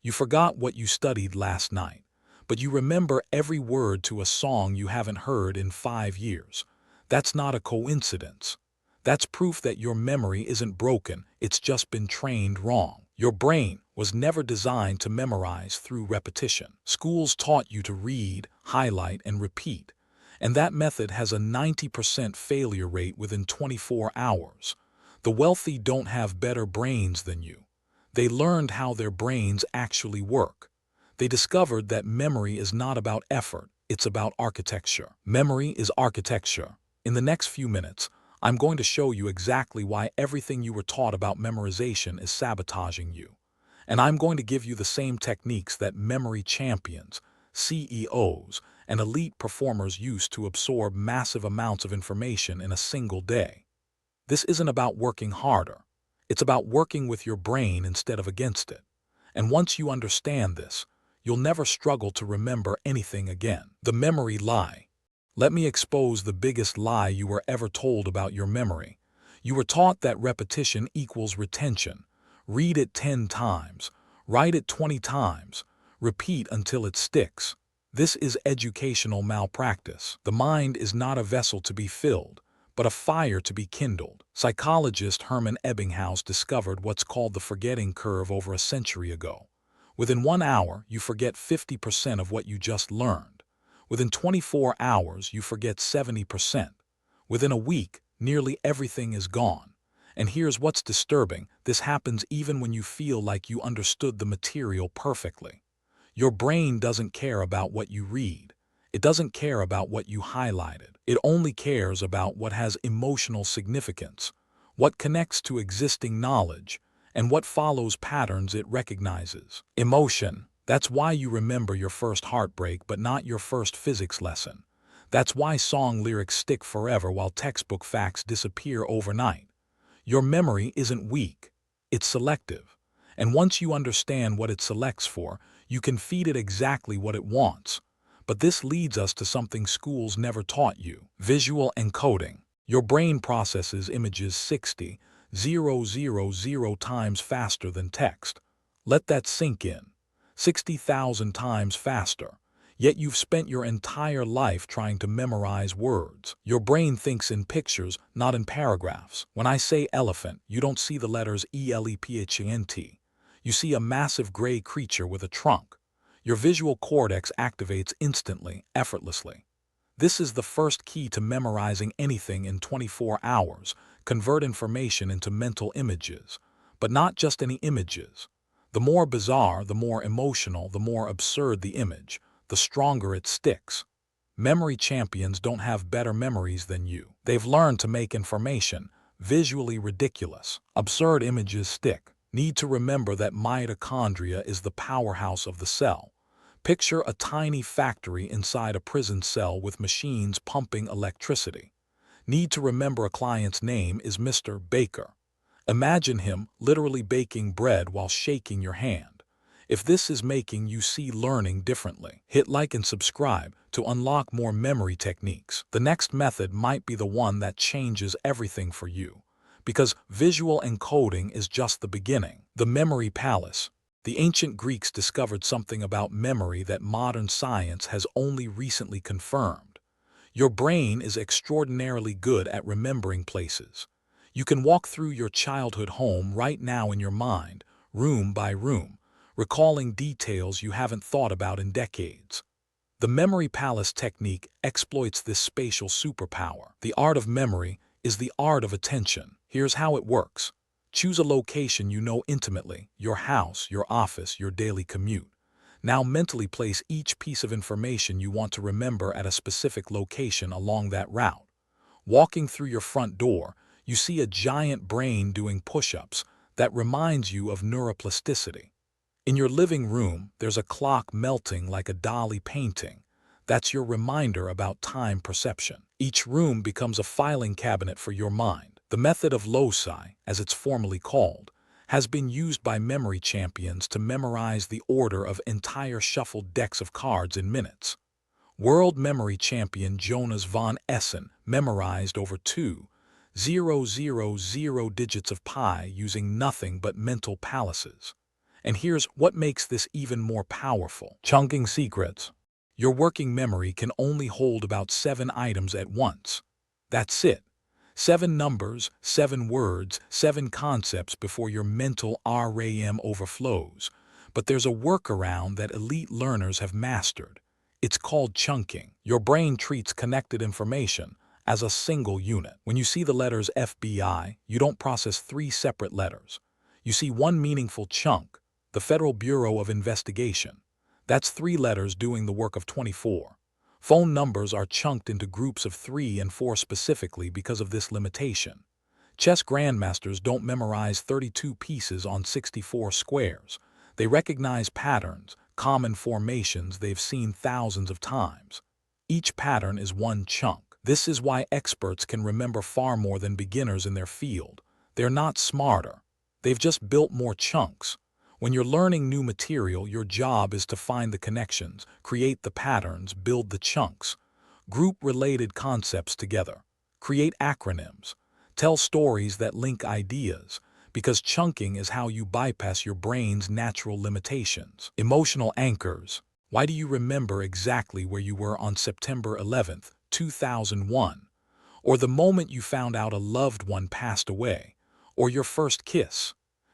You forgot what you studied last night, but you remember every word to a song you haven't heard in 5 years. That's not a coincidence. That's proof that your memory isn't broken, it's just been trained wrong. Your brain was never designed to memorize through repetition. Schools taught you to read, highlight, and repeat, and that method has a 90% failure rate within 24 hours. The wealthy don't have better brains than you. They learned how their brains actually work. They discovered that memory is not about effort, it's about architecture. Memory is architecture. In the next few minutes, I'm going to show you exactly why everything you were taught about memorization is sabotaging you. And I'm going to give you the same techniques that memory champions, CEOs, and elite performers use to absorb massive amounts of information in a single day. This isn't about working harder. It's about working with your brain instead of against it. And once you understand this, you'll never struggle to remember anything again. The memory lie. Let me expose the biggest lie you were ever told about your memory. You were taught that repetition equals retention. Read it 10 times, write it 20 times, repeat until it sticks. This is educational malpractice. The mind is not a vessel to be filled, but a fire to be kindled. Psychologist Hermann Ebbinghaus discovered what's called the forgetting curve over a century ago. Within 1 hour, you forget 50% of what you just learned. Within 24 hours, you forget 70%. Within a week, nearly everything is gone. And here's what's disturbing, this happens even when you feel like you understood the material perfectly. Your brain doesn't care about what you read. It doesn't care about what you highlighted. It only cares about what has emotional significance, what connects to existing knowledge, and what follows patterns it recognizes. Emotion. That's why you remember your first heartbreak but not your first physics lesson. That's why song lyrics stick forever while textbook facts disappear overnight. Your memory isn't weak. It's selective. And once you understand what it selects for, you can feed it exactly what it wants. But this leads us to something schools never taught you: visual encoding. Your brain processes images 60,000 times faster than text. Let that sink in. 60,000 times faster. Yet you've spent your entire life trying to memorize words. Your brain thinks in pictures, not in paragraphs. When I say elephant, you don't see the letters ELEPHANT. You see a massive gray creature with a trunk. Your visual cortex activates instantly, effortlessly. This is the first key to memorizing anything in 24 hours. Convert information into mental images. But not just any images. The more bizarre, the more emotional, the more absurd the image, the stronger it sticks. Memory champions don't have better memories than you. They've learned to make information visually ridiculous. Absurd images stick. Need to remember that mitochondria is the powerhouse of the cell. Picture a tiny factory inside a prison cell with machines pumping electricity. Need to remember a client's name is Mr. Baker. Imagine him literally baking bread while shaking your hand. If this is making you see learning differently, hit like and subscribe to unlock more memory techniques. The next method might be the one that changes everything for you, because visual encoding is just the beginning. The memory palace. The ancient Greeks discovered something about memory that modern science has only recently confirmed. Your brain is extraordinarily good at remembering places. You can walk through your childhood home right now in your mind, room by room, recalling details you haven't thought about in decades. The memory palace technique exploits this spatial superpower. The art of memory is the art of attention. Here's how it works. Choose a location you know intimately: your house, your office, your daily commute. Now mentally place each piece of information you want to remember at a specific location along that route. Walking through your front door, you see a giant brain doing push-ups that reminds you of neuroplasticity. In your living room, there's a clock melting like a Dali painting. That's your reminder about time perception. Each room becomes a filing cabinet for your mind. The method of loci, as it's formally called, has been used by memory champions to memorize the order of entire shuffled decks of cards in minutes. World memory champion Jonas von Essen memorized over 2,000 digits of pi using nothing but mental palaces. And here's what makes this even more powerful. Chunking secrets. Your working memory can only hold about 7 items at once. That's it. 7 numbers, 7 words, 7 concepts before your mental RAM overflows. But there's a workaround that elite learners have mastered. It's called chunking. Your brain treats connected information as a single unit. When you see the letters FBI, you don't process 3 separate letters. You see one meaningful chunk, the Federal Bureau of Investigation. That's 3 letters doing the work of 24. Phone numbers are chunked into groups of 3 and 4 specifically because of this limitation. Chess grandmasters don't memorize 32 pieces on 64 squares. They recognize patterns, common formations they've seen thousands of times. Each pattern is one chunk. This is why experts can remember far more than beginners in their field. They're not smarter. They've just built more chunks. When you're learning new material, your job is to find the connections, create the patterns, build the chunks. Group related concepts together. Create acronyms. Tell stories that link ideas, because chunking is how you bypass your brain's natural limitations. Emotional anchors. Why do you remember exactly where you were on September 11th, 2001? Or the moment you found out a loved one passed away? Or your first kiss?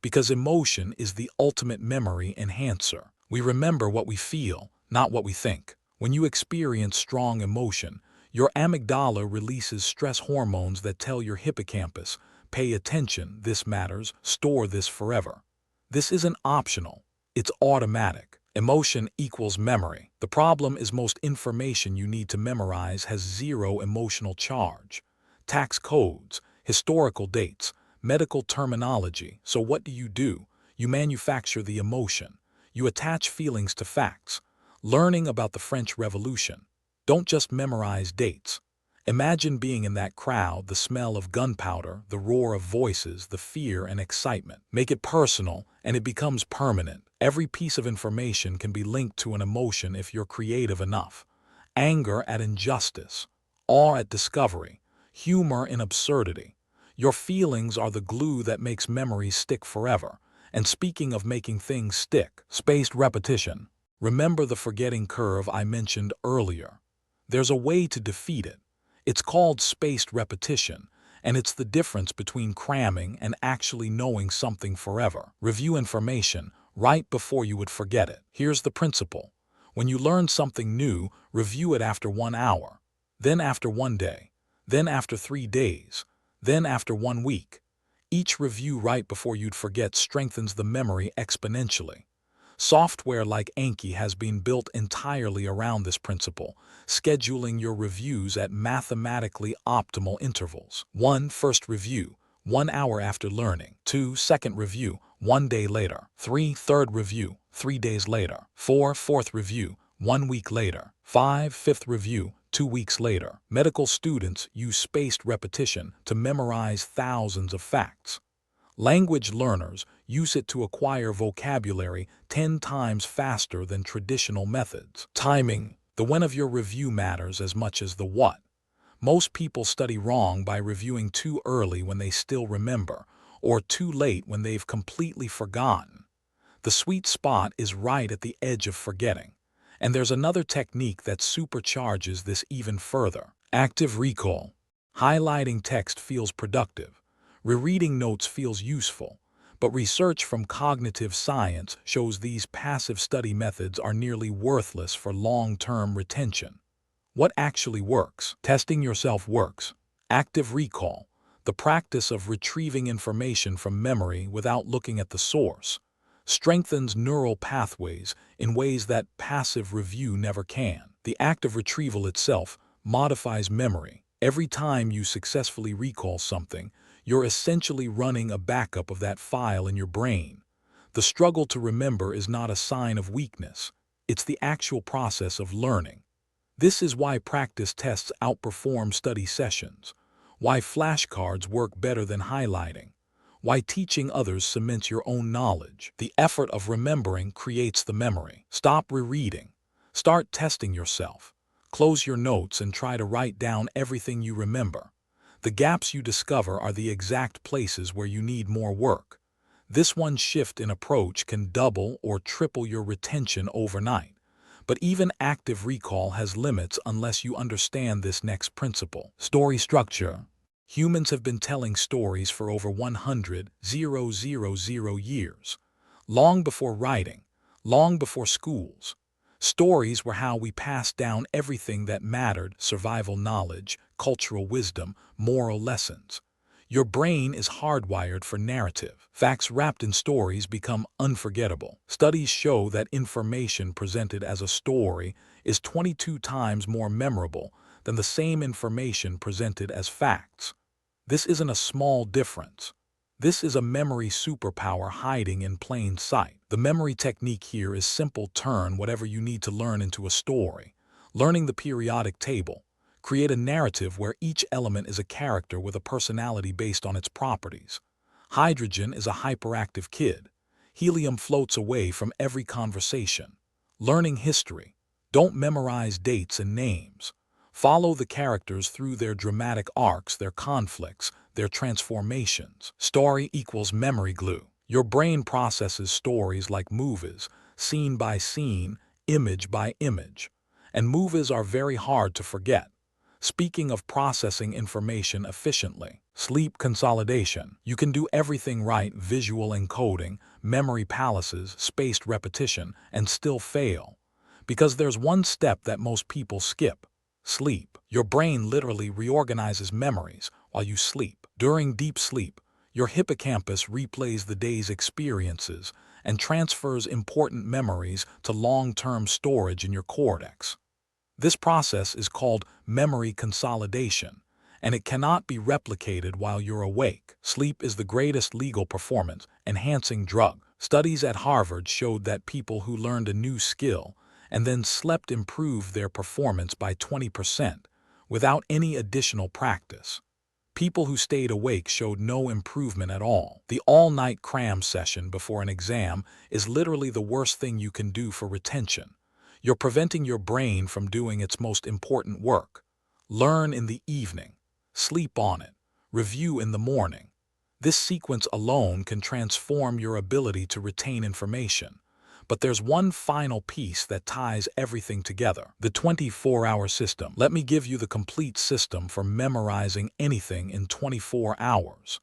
Because emotion is the ultimate memory enhancer. We remember what we feel, not what we think. When you experience strong emotion, your amygdala releases stress hormones that tell your hippocampus, pay attention, this matters, store this forever. This isn't optional, it's automatic. Emotion equals memory. The problem is most information you need to memorize has 0 emotional charge. Tax codes, historical dates, medical terminology. So what do? You manufacture the emotion. You attach feelings to facts. Learning about the French Revolution. Don't just memorize dates. Imagine being in that crowd, the smell of gunpowder, the roar of voices, the fear and excitement. Make it personal, and it becomes permanent. Every piece of information can be linked to an emotion if you're creative enough. Anger at injustice, awe at discovery, humor in absurdity. Your feelings are the glue that makes memories stick forever. And speaking of making things stick, spaced repetition. Remember the forgetting curve I mentioned earlier. There's a way to defeat it. It's called spaced repetition, and it's the difference between cramming and actually knowing something forever. Review information right before you would forget it. Here's the principle. When you learn something new, review it after 1 hour, then after 1 day, then after 3 days, then after 1 week. Each review right before you'd forget strengthens the memory exponentially. Software like Anki has been built entirely around this principle, scheduling your reviews at mathematically optimal intervals. 1. First review, 1 hour after learning. 2. Second review, 1 day later. 3. Third review, 3 days later. 4. Fourth review, 1 week later. 5. Fifth review, 2 weeks later. Medical students use spaced repetition to memorize thousands of facts. Language learners use it to acquire vocabulary 10 times faster than traditional methods. Timing. The when of your review matters as much as the what. Most people study wrong by reviewing too early when they still remember, or too late when they've completely forgotten. The sweet spot is right at the edge of forgetting. And there's another technique that supercharges this even further. Active recall. Highlighting text feels productive. Rereading notes feels useful. But research from cognitive science shows these passive study methods are nearly worthless for long-term retention. What actually works? Testing yourself works. Active recall, the practice of retrieving information from memory without looking at the source, strengthens neural pathways in ways that passive review never can. The act of retrieval itself modifies memory. Every time you successfully recall something, you're essentially running a backup of that file in your brain. The struggle to remember is not a sign of weakness. It's the actual process of learning. This is why practice tests outperform study sessions, why flashcards work better than highlighting, why teaching others cements your own knowledge. The effort of remembering creates the memory. Stop rereading. Start testing yourself. Close your notes and try to write down everything you remember. The gaps you discover are the exact places where you need more work. This one shift in approach can double or triple your retention overnight. But even active recall has limits unless you understand this next principle. Story structure. Humans have been telling stories for over 100,000 years. Long before writing, long before schools. Stories were how we passed down everything that mattered: survival knowledge, cultural wisdom, moral lessons. Your brain is hardwired for narrative. Facts wrapped in stories become unforgettable. Studies show that information presented as a story is 22 times more memorable than the same information presented as facts. This isn't a small difference. This is a memory superpower hiding in plain sight. The memory technique here is simple: turn whatever you need to learn into a story. Learning the periodic table. Create a narrative where each element is a character with a personality based on its properties. Hydrogen is a hyperactive kid. Helium floats away from every conversation. Learning history. Don't memorize dates and names. Follow the characters through their dramatic arcs, their conflicts, their transformations. Story equals memory glue. Your brain processes stories like movies, scene by scene, image by image. And movies are very hard to forget. Speaking of processing information efficiently, sleep consolidation. You can do everything right: visual encoding, memory palaces, spaced repetition, and still fail. Because there's one step that most people skip: sleep. Your brain literally reorganizes memories while you sleep. During deep sleep, your hippocampus replays the day's experiences and transfers important memories to long-term storage in your cortex. This process is called memory consolidation, and it cannot be replicated while you're awake. Sleep is the greatest legal performance-enhancing drug. Studies at Harvard showed that people who learned a new skill and then slept improved their performance by 20% without any additional practice. People who stayed awake showed no improvement at all. The all-night cram session before an exam is literally the worst thing you can do for retention. You're preventing your brain from doing its most important work. Learn in the evening. Sleep on it. Review in the morning. This sequence alone can transform your ability to retain information. But there's one final piece that ties everything together: the 24-hour system. Let me give you the complete system for memorizing anything in 24 hours.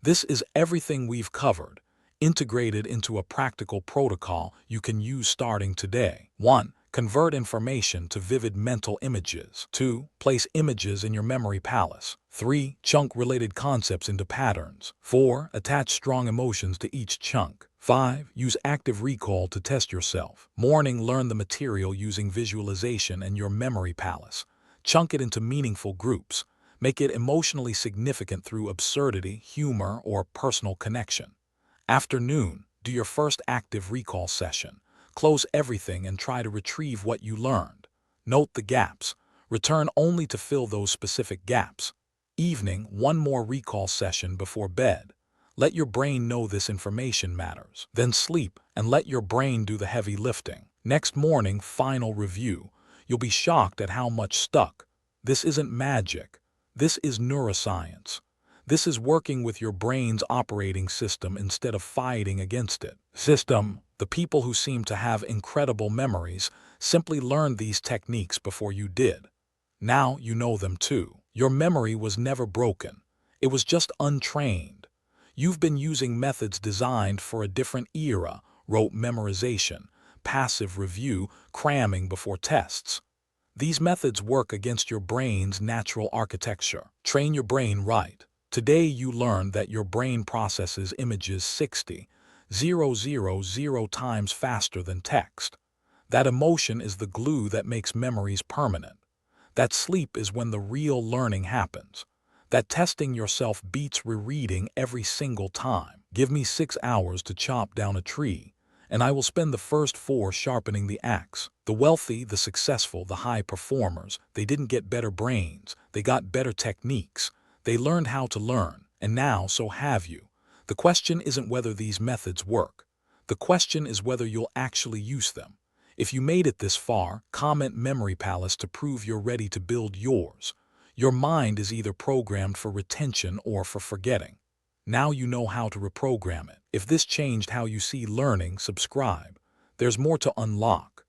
This is everything we've covered, integrated into a practical protocol you can use starting today. 1. Convert information to vivid mental images. 2. Place images in your memory palace. 3. Chunk related concepts into patterns. 4. Attach strong emotions to each chunk. 5. Use active recall to test yourself. Morning, learn the material using visualization and your memory palace. Chunk it into meaningful groups. Make it emotionally significant through absurdity, humor, or personal connection. Afternoon, do your first active recall session. Close everything and try to retrieve what you learned. Note the gaps. Return only to fill those specific gaps. Evening, one more recall session before bed. Let your brain know this information matters. Then sleep and let your brain do the heavy lifting. Next morning, final review. You'll be shocked at how much stuck. This isn't magic. This is neuroscience. This is working with your brain's operating system instead of fighting against it. System. The people who seem to have incredible memories simply learned these techniques before you did. Now you know them too. Your memory was never broken. It was just untrained. You've been using methods designed for a different era: rote memorization, passive review, cramming before tests. These methods work against your brain's natural architecture. Train your brain right. Today you learned that your brain processes images 60,000 times faster than text. That emotion is the glue that makes memories permanent. That sleep is when the real learning happens. That testing yourself beats rereading every single time. Give me 6 hours to chop down a tree, and I will spend the first 4 sharpening the axe. The wealthy, the successful, the high performers, they didn't get better brains, they got better techniques. They learned how to learn, and now so have you. The question isn't whether these methods work. The question is whether you'll actually use them. If you made it this far, comment Memory Palace to prove you're ready to build yours. Your mind is either programmed for retention or for forgetting. Now you know how to reprogram it. If this changed how you see learning, subscribe. There's more to unlock.